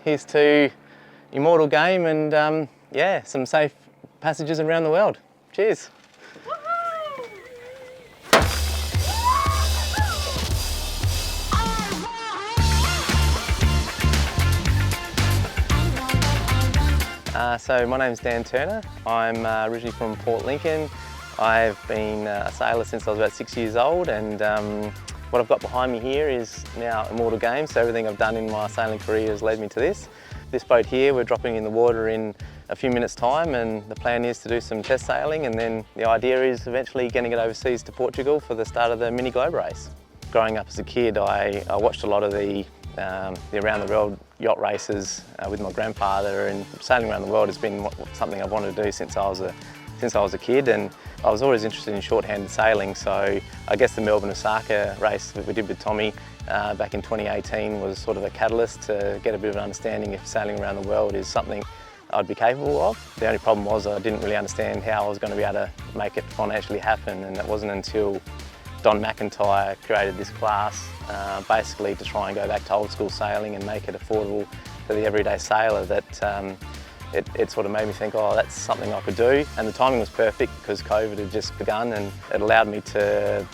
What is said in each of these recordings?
Here's to Immortal Game and yeah, some safe passages around the world. Cheers. So my name's Dan Turner. I'm originally from Port Lincoln. I've been a sailor since I was about 6 years old, and what I've got behind me here is now Immortal Game, so everything I've done in my sailing career has led me to this. This boat here, we're dropping in the water in a few minutes' time, and the plan is to do some test sailing, and then the idea is eventually getting it overseas to Portugal for the start of the mini globe race. Growing up as a kid, I watched a lot of the around the world yacht races with my grandfather, and sailing around the world has been something I've wanted to do since I was a kid, and I was always interested in short-handed sailing. So I guess the Melbourne-Osaka race that we did with Tommy back in 2018 was sort of a catalyst to get a bit of an understanding if sailing around the world is something I'd be capable of. The only problem was I didn't really understand how I was going to be able to make it financially happen, and it wasn't until Don McIntyre created this class basically to try and go back to old school sailing and make it affordable for the everyday sailor that it sort of made me think, oh, that's something I could do. And the timing was perfect because COVID had just begun, and it allowed me to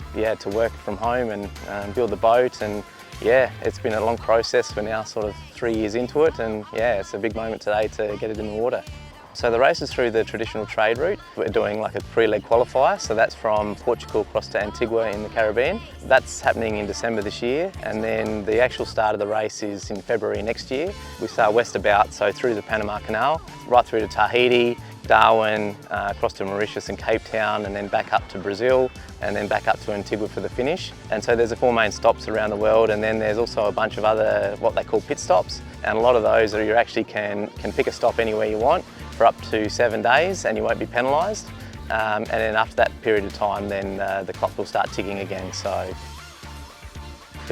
work from home and build the boat. And yeah, it's been a long process. We're now sort of 3 years into it, and yeah, it's a big moment today to get it in the water. So the race is through the traditional trade route. We're doing like a 3-leg qualifier, so that's from Portugal across to Antigua in the Caribbean. That's happening in December this year, and then the actual start of the race is in February next year. We start west about, so through the Panama Canal, right through to Tahiti, Darwin, across to Mauritius and Cape Town, and then back up to Brazil, and then back up to Antigua for the finish. And so there's the 4 main stops around the world, and then there's also a bunch of other, what they call pit stops. And a lot of those are you actually can pick a stop anywhere you want for up to 7 days, and you won't be penalised. And then after that period of time, then the clock will start ticking again. So,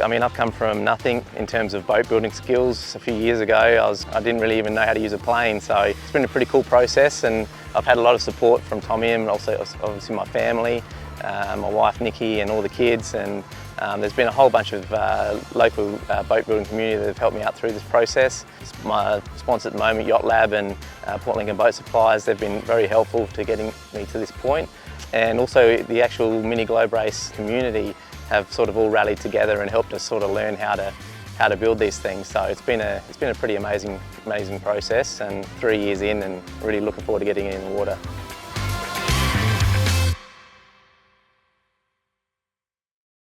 I mean, I've come from nothing in terms of boat building skills. A few years ago, I didn't really even know how to use a plane. So it's been a pretty cool process, and I've had a lot of support from Tommy and also obviously my family, my wife Nikki and all the kids. And there's been a whole bunch of local boat building community that have helped me out through this process. My sponsor at the moment, Yacht Lab and Port Lincoln Boat Supplies, they've been very helpful to getting me to this point. And also the actual mini globe race community have sort of all rallied together and helped us sort of learn how to build these things. So it's been a pretty amazing process, and 3 years in, and really looking forward to getting it in the water.